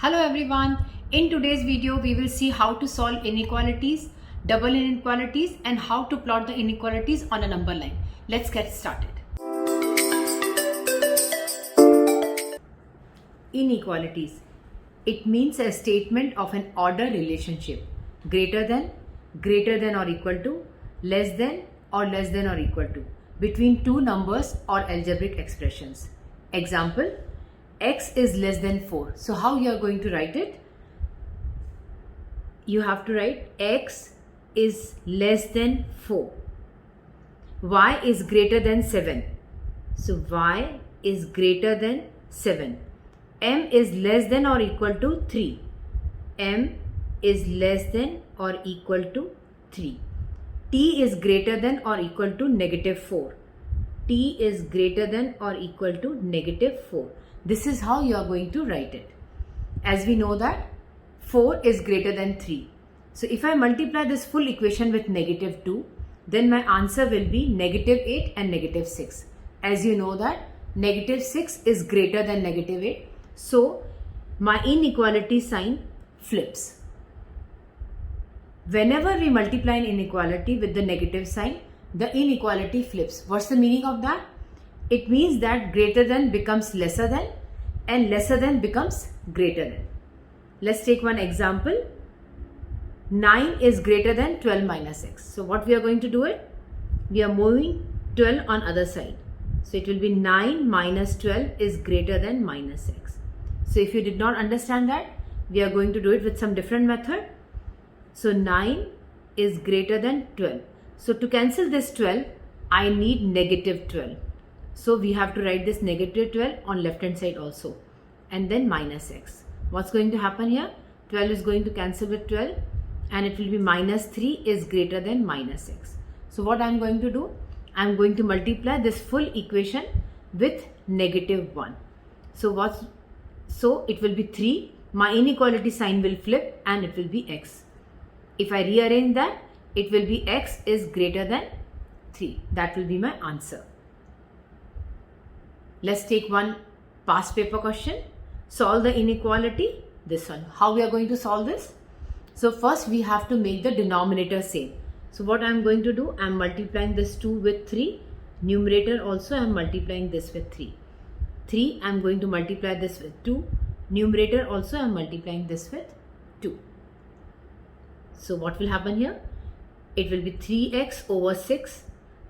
Hello everyone. In today's video, we will see how to solve inequalities, double inequalities, and how to plot the inequalities on a number line. Let's get started. Inequalities. It means a statement of an order relationship. Greater than or equal to, less than or equal to, between two numbers or algebraic expressions. Example, x is less than 4. So how you are going to write it? You have to write x is less than 4. Y is greater than 7. So y is greater than 7. M is less than or equal to 3. M is less than or equal to 3. T is greater than or equal to negative 4. T is greater than or equal to negative 4. This is how you are going to write it. As we know that 4 is greater than 3. So if I multiply this full equation with negative 2, then my answer will be negative 8 and negative 6. As you know that negative 6 is greater than negative 8. So my inequality sign flips. Whenever we multiply an inequality with the negative sign, the inequality flips. What's the meaning of that? It means that greater than becomes lesser than and lesser than becomes greater than. Let's take one example. 9 is greater than 12 minus x. So what we are going to do it? We are moving 12 on other side. So it will be 9 minus 12 is greater than minus x. So if you did not understand that, we are going to do it with some different method. So 9 is greater than 12. So to cancel this 12, I need negative 12. So we have to write this negative 12 on left hand side also, and then minus x. What's going to happen here? 12 is going to cancel with 12 and it will be minus 3 is greater than minus x. So what I'm going to do? I'm going to multiply this full equation with negative 1. So it will be 3. My inequality sign will flip and it will be x. If I rearrange that, it will be x is greater than 3. That will be my answer. Let's take one past paper question. Solve the inequality. This one. How we are going to solve this? So first we have to make the denominator same. So what I am going to do? I am multiplying this 2 with 3. Numerator also I am multiplying this with 3. 3 I am going to multiply this with 2. Numerator also I am multiplying this with 2. So what will happen here? It will be 3x over 6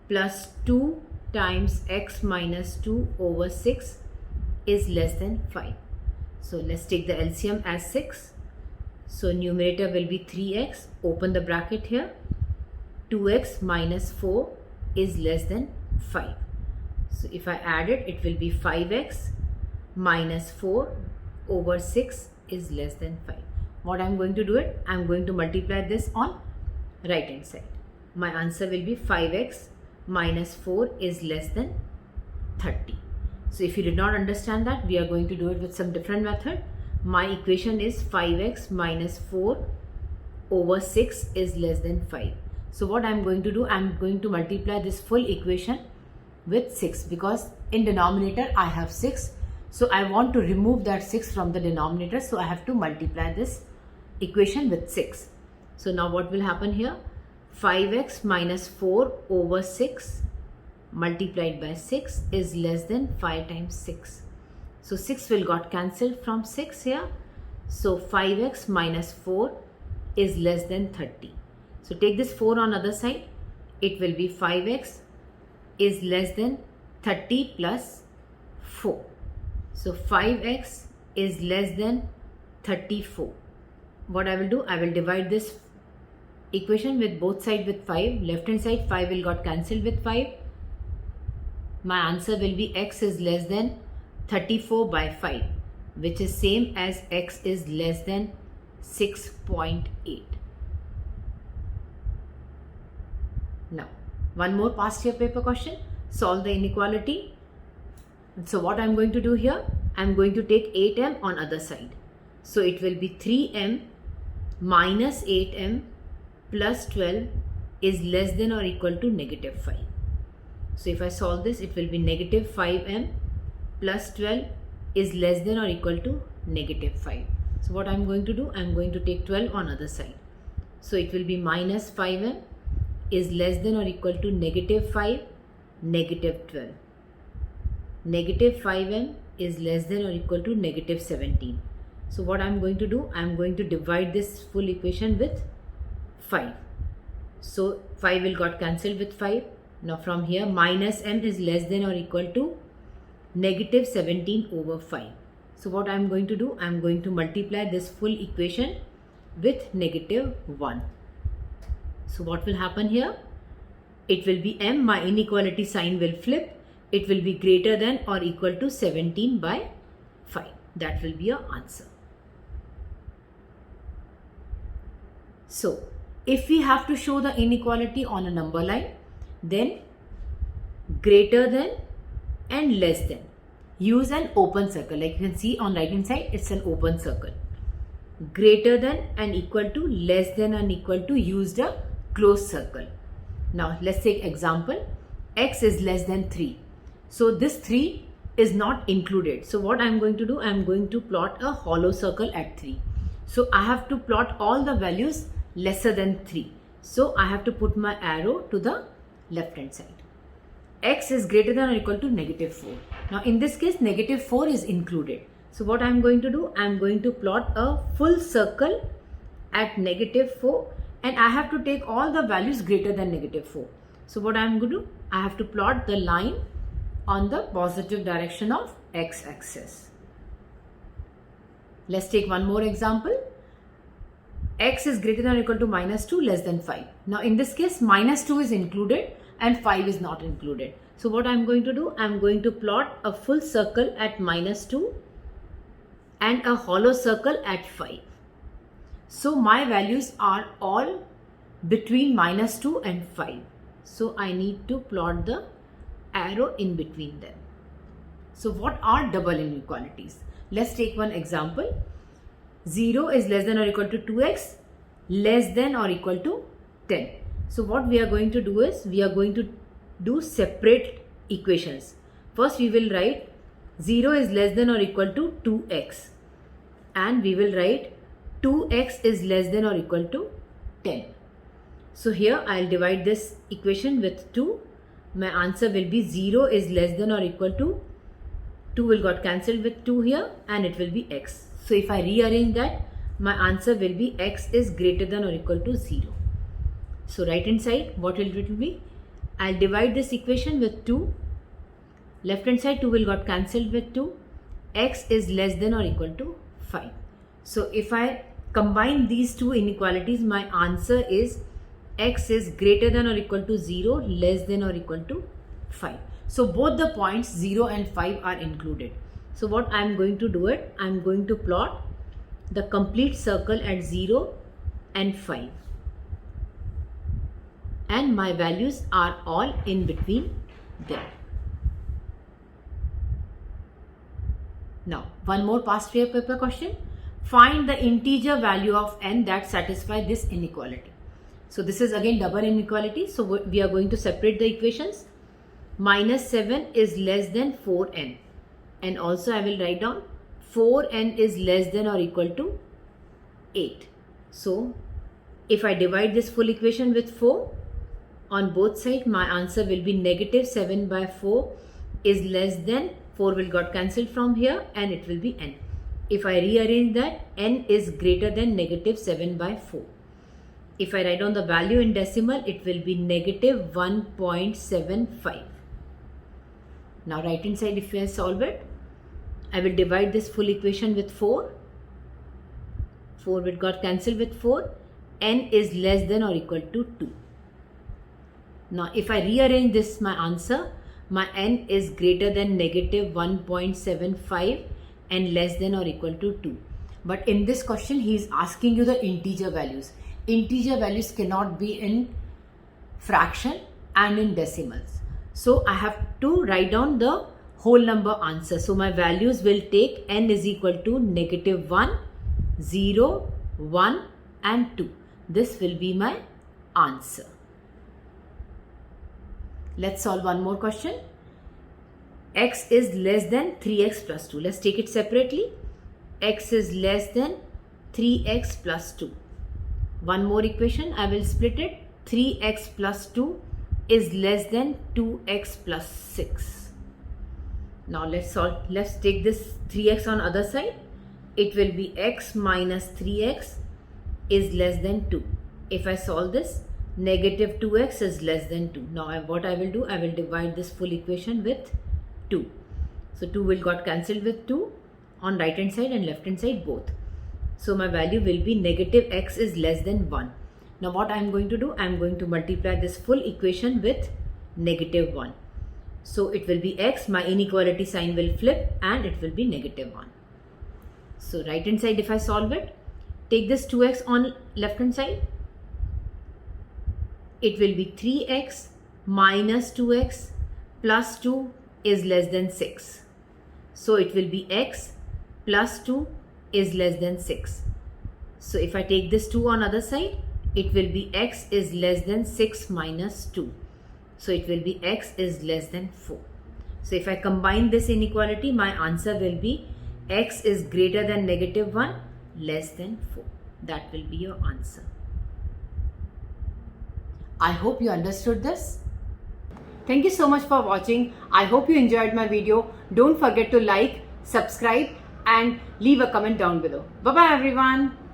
plus 2 times x minus 2 over 6 is less than 5. So let's take the LCM as 6. So numerator will be 3x, open the bracket here, 2x minus 4 is less than 5. So if I add it, it will be 5x minus 4 over 6 is less than 5. What I'm going to do it? I'm going to multiply this on right hand side. My answer will be 5x minus 4 is less than 30. So if you did not understand that, we are going to do it with some different method. My equation is 5x minus 4 over 6 is less than 5. So what I am going to do, I am going to multiply this full equation with 6 because in denominator I have 6. So I want to remove that 6 from the denominator. So I have to multiply this equation with 6. So now what will happen here? 5x minus 4 over 6 multiplied by 6 is less than 5 times 6. So 6 will got cancelled from 6 here. So 5x minus 4 is less than 30. So take this 4 on other side. It will be 5x is less than 30 plus 4. So 5x is less than 34. What I will do? I will divide this equation with both sides with 5. Left hand side 5 will got cancelled with 5. My answer will be x is less than 34 by 5, which is same as x is less than 6.8. Now one more past year paper question. Solve the inequality. So what I am going to do here? I am going to take 8m on other side. So it will be 3m minus 8m plus 12 is less than or equal to negative 5. So if I solve this, it will be negative 5m plus 12 is less than or equal to negative 5. So what I'm going to do, I'm going to take 12 on other side. So it will be minus 5n is less than or equal to negative 5, negative 12. Negative 5n is less than or equal to negative 17. So what I'm going to do, I'm going to divide this full equation with 5. So 5 will got cancelled with 5. Now from here, minus m is less than or equal to negative 17 over 5. So what I'm going to do, I'm going to multiply this full equation with negative 1. So what will happen here? It will be m, my inequality sign will flip. It will be greater than or equal to 17 by 5. That will be your answer. So if we have to show the inequality on a number line, then greater than and less than, use an open circle. Like you can see on right hand side, it's an open circle. Greater than and equal to, less than and equal to, use the closed circle. Now let's take example. X is less than 3. So this 3 is not included. So what I'm going to do, I'm going to plot a hollow circle at 3. So I have to plot all the values lesser than 3. So I have to put my arrow to the left hand side. X is greater than or equal to negative 4. Now in this case, negative 4 is included. So what I'm going to do, I'm going to plot a full circle at negative 4, and I have to take all the values greater than negative 4. So what I'm going to do, I have to plot the line on the positive direction of x-axis. Let's take one more example. X is greater than or equal to minus 2, less than 5. Now in this case, minus 2 is included and 5 is not included. So what I'm going to do, I'm going to plot a full circle at minus 2 and a hollow circle at 5. So my values are all between minus 2 and 5. So I need to plot the arrow in between them. So what are double inequalities? Let's take one example. 0 is less than or equal to 2x, less than or equal to 10. So what we are going to do is, we are going to do separate equations. First we will write 0 is less than or equal to 2x, and we will write 2x is less than or equal to 10. So here I'll divide this equation with 2. My answer will be 0 is less than or equal to, 2 will got cancelled with 2 here, and it will be x. So if I rearrange that, my answer will be x is greater than or equal to 0. So right hand side, what will it be? I'll divide this equation with 2. Left hand side, 2 will got cancelled with 2. X is less than or equal to 5. So if I combine these two inequalities, my answer is x is greater than or equal to 0, less than or equal to 5. So both the points 0 and 5 are included. So what I'm going to do it, I'm going to plot the complete circle at 0 and 5. And my values are all in between them. Now, one more past year paper question. Find the integer value of n that satisfy this inequality. So this is again double inequality. So we are going to separate the equations. Minus 7 is less than 4n. And also I will write down 4n is less than or equal to 8. So if I divide this full equation with 4, on both sides my answer will be negative 7 by 4 is less than, 4 will got cancelled from here, and it will be n. If I rearrange that, n is greater than negative 7 by 4. If I write down the value in decimal, it will be negative 1.75. Now right hand side, if I solve it, I will divide this full equation with 4. 4 will got cancelled with 4. N is less than or equal to 2. Now if I rearrange this, my answer, my n is greater than negative 1.75 and less than or equal to 2. But in this question, he is asking you the integer values. Integer values cannot be in fraction and in decimals. So I have to write down the whole number answer. So my values will take n is equal to negative 1, 0, 1 and 2. This will be my answer. Let's solve one more question. X is less than 3x plus 2. Let's take it separately. X is less than 3x plus 2. One more equation, I will split it. 3x plus 2 is less than 2x plus 6. Now let's solve. Let's take this 3x on other side. It will be x minus 3x is less than 2. If I solve this, negative 2x is less than 2. Now what I will do, I will divide this full equation with 2. So 2 will got cancelled with 2 on right hand side and left hand side both. So my value will be negative x is less than 1. Now what I am going to do, I am going to multiply this full equation with negative 1. So it will be x, my inequality sign will flip and it will be negative 1. So right hand side if I solve it, take this 2x on left hand side. It will be 3x minus 2x plus 2 is less than 6. So it will be x plus 2 is less than 6. So if I take this 2 on other side, it will be x is less than 6 minus 2. So it will be x is less than 4. So if I combine this inequality, my answer will be x is greater than negative 1 less than 4. That will be your answer. I hope you understood this. Thank you so much for watching. I hope you enjoyed my video. Don't forget to like, subscribe and leave a comment down below. Bye bye everyone.